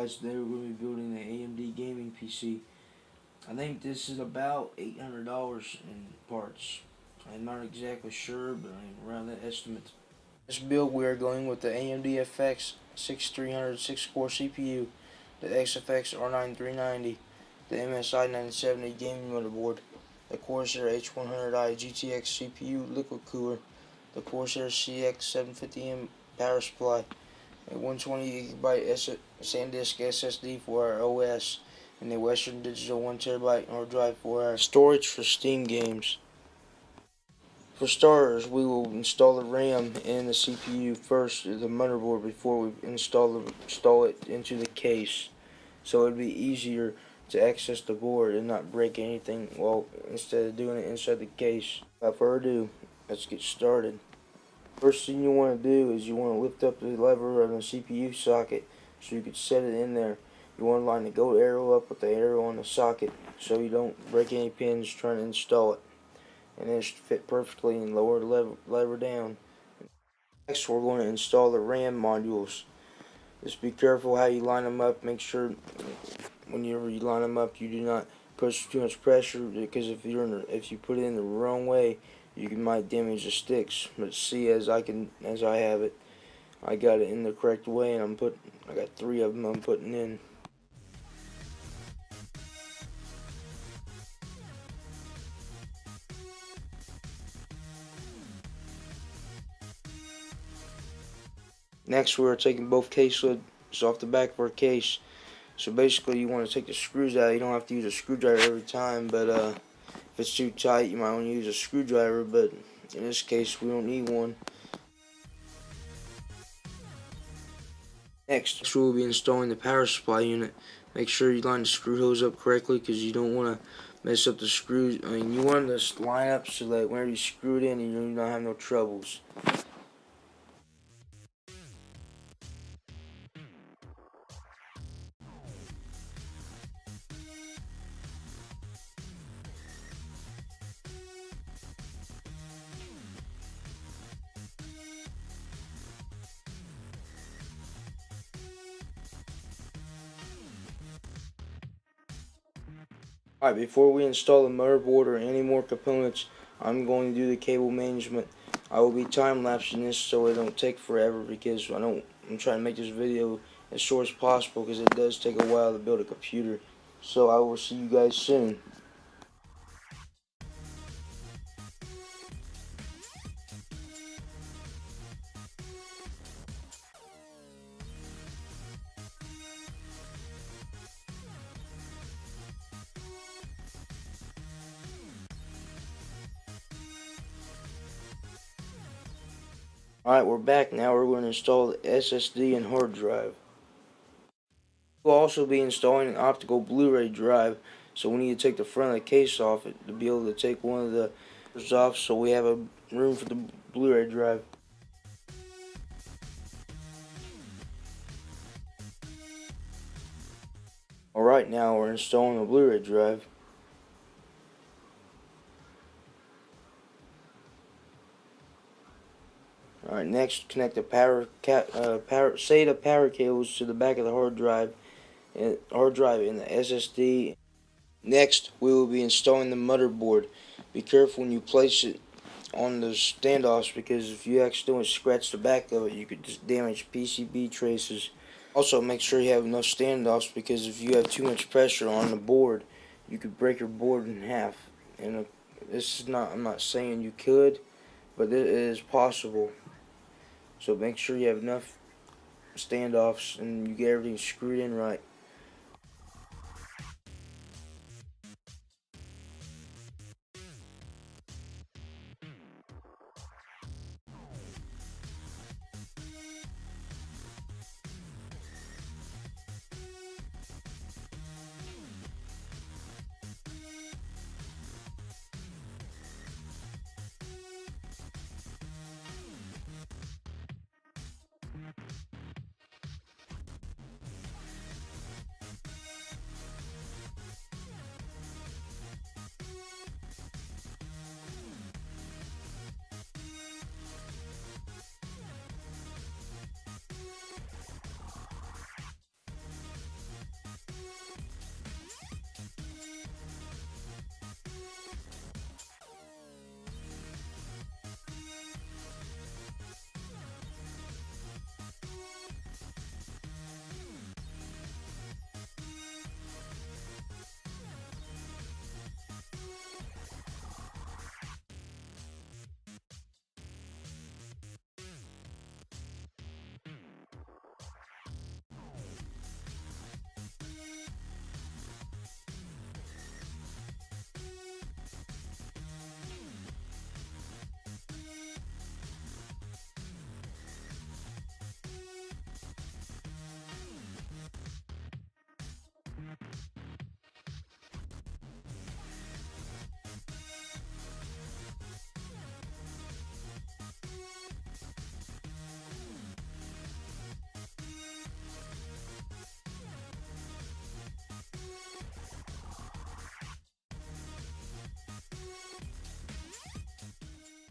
guys, today we're going to be building the AMD Gaming PC. I think this is about $800 in parts. I'm not exactly sure, but I'm around that estimate. This build we are going with the AMD FX-6300 6-core CPU, the XFX R9390, the MSI 970 gaming motherboard, the Corsair H100i GTX CPU liquid cooler, the Corsair CX750M power supply, a 120GB Sandisk SSD for our OS, and a Western Digital 1TB hard drive for our storage for Steam games. For starters, we will install the RAM and the CPU first, the motherboard, before we install it into the case, so it would be easier to access the board and not break anything instead of doing it inside the case. Without further ado, let's get started. First thing you want to do is you want to lift up the lever of the CPU socket so you can set it in there. You want to line the gold arrow up with the arrow on the socket so you don't break any pins trying to install it. And then it should fit perfectly, and lower the lever down. Next, we're going to install the RAM modules. Just be careful how you line them up. Make sure whenever you line them up you do not push too much pressure, because if you put it in the wrong way, you might damage the sticks. But see, as I have it, I got it in the correct way, and I got 3 of them I'm putting in. Next, we are taking both case lids off the back of our case. So basically, you want to take the screws out. You don't have to use a screwdriver every time, but if it's too tight, you might want to use a screwdriver. But in this case, we don't need one. Next, we will be installing the power supply unit. Make sure you line the screw hose up correctly, because you don't want to mess up the screws. You want to line up so that whenever you screw it in, you do not have no troubles. Alright, before we install the motherboard or any more components, I'm going to do the cable management. I will be time-lapsing this so it don't take forever, because I'm trying to make this video as short as possible, because it does take a while to build a computer. So I will see you guys soon. Alright, we're back now. We're going to install the SSD and hard drive. We'll also be installing an optical Blu-ray drive, so we need to take the front of the case off it to be able to take one of the off, so we have a room for the Blu-ray drive. Alright, now we're installing the Blu-ray drive. Alright, next connect the power cables to the back of the hard drive and the SSD. Next, we will be installing the motherboard. Be careful when you place it on the standoffs, because if you accidentally scratch the back of it, you could just damage PCB traces. Also, make sure you have enough standoffs, because if you have too much pressure on the board, you could break your board in half. And I'm not saying you could, but it is possible. So make sure you have enough standoffs and you get everything screwed in right.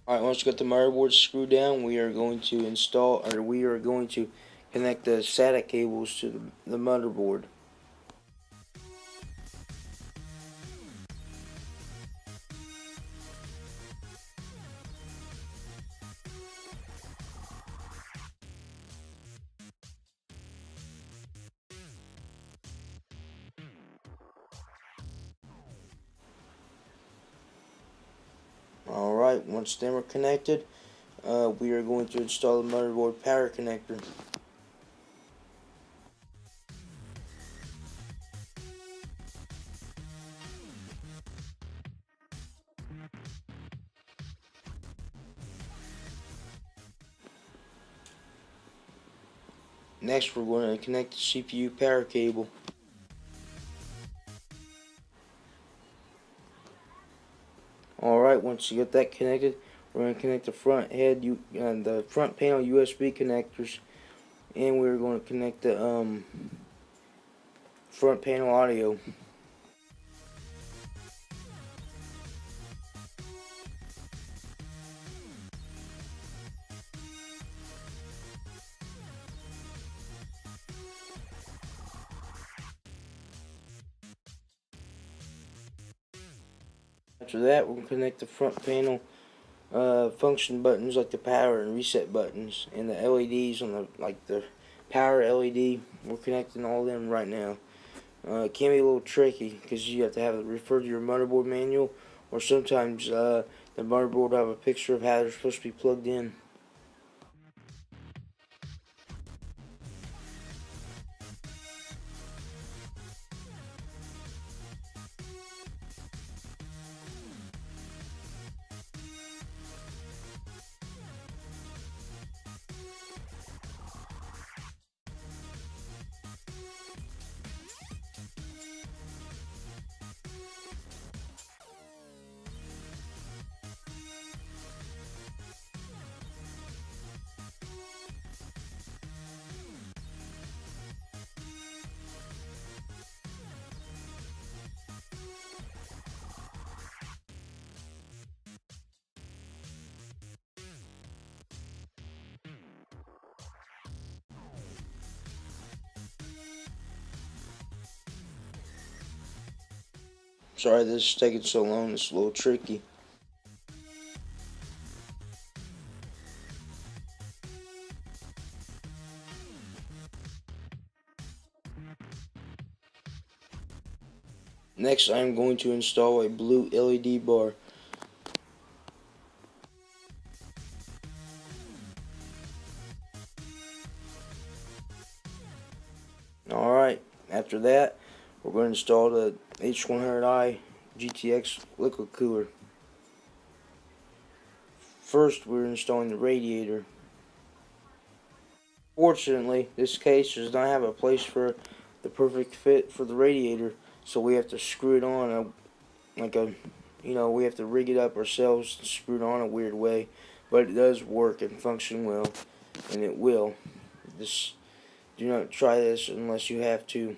Alright, once you got the motherboard screwed down, we are going to connect the SATA cables to the motherboard. Alright, once them are connected, we are going to install the motherboard power connector. Next, we're going to connect the CPU power cable. Alright, once you get that connected, we're going to connect the front head and the front panel USB connectors, and we're going to connect the front panel audio. After that, we're going to connect the front panel function buttons like the power and reset buttons, and the LEDs on the power LED. We're connecting all of them right now. It can be a little tricky because you have to refer to your motherboard manual, or sometimes the motherboard will have a picture of how they're supposed to be plugged in. Sorry this is taking so long, it's a little tricky. Next, I'm going to install a blue LED bar. Alright, after that, we're going to install the H100i GTX liquid cooler. First, we're installing the radiator. Fortunately, this case does not have a place for the perfect fit for the radiator, so we have to screw it on we have to rig it up ourselves and screw it on a weird way, but it does work and function well, and it will. Do not try this unless you have to.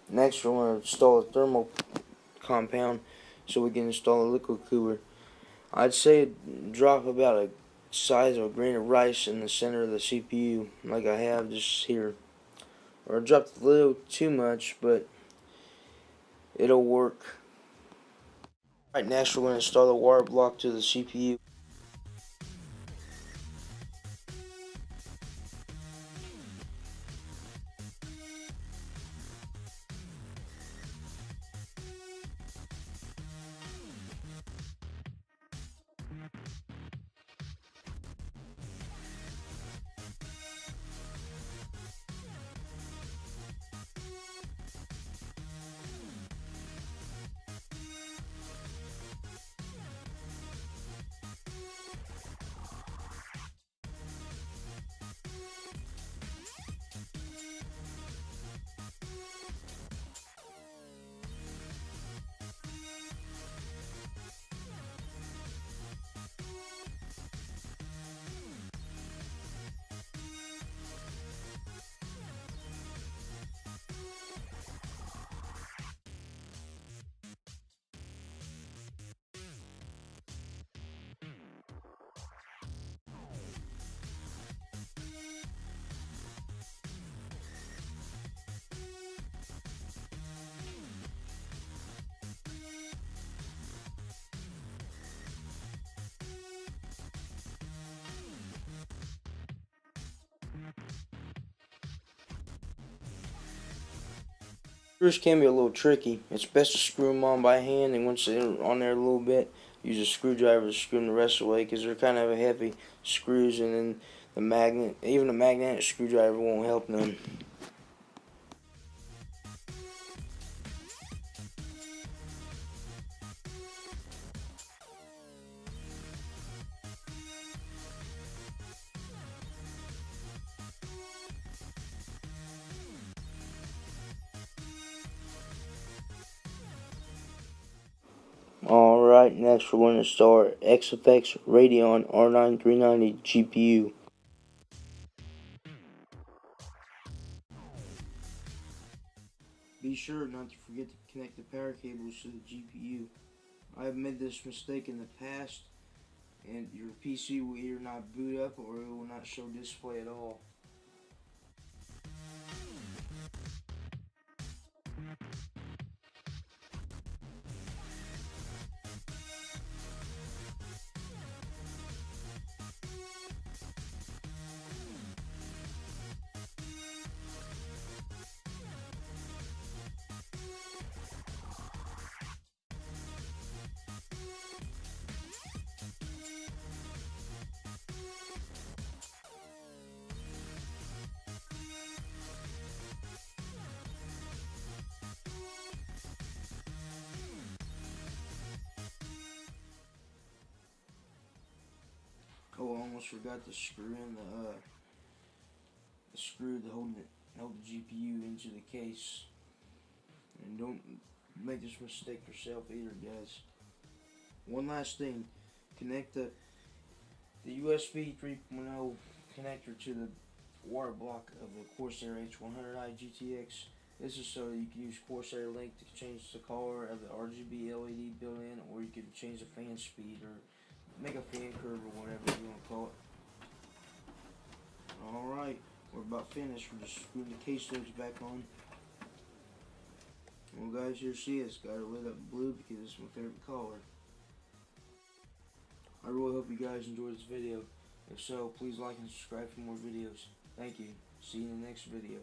Next, we're going to install a thermal compound so we can install a liquid cooler. I'd say drop about a size of a grain of rice in the center of the CPU, like I have just here. Or I dropped a little too much, but it'll work. Alright, next we're going to install the wire block to the CPU. Screws can be a little tricky. It's best to screw them on by hand, and once they're on there a little bit, use a screwdriver to screw them the rest of the way, because they're kind of heavy screws, and then the magnet, even a magnetic screwdriver won't help them. Alright, next we're going to start XFX Radeon R9 390 GPU. Be sure not to forget to connect the power cables to the GPU. I have made this mistake in the past, and your PC will either not boot up or it will not show display at all. Oh, I almost forgot to screw in the screw to hold the GPU into the case. And don't make this mistake yourself either, guys. One last thing, connect the USB 3.0 connector to the water block of the Corsair H100i GTX. This is so you can use Corsair Link to change the color of the RGB LED built-in, or you can change the fan speed or make a fan curve or whatever you want to call it. Alright, we're about finished. We're just screwing the case lids back on. Well guys, here she is. Got her lit up blue because it's my favorite color. I really hope you guys enjoyed this video. If so, please like and subscribe for more videos. Thank you. See you in the next video.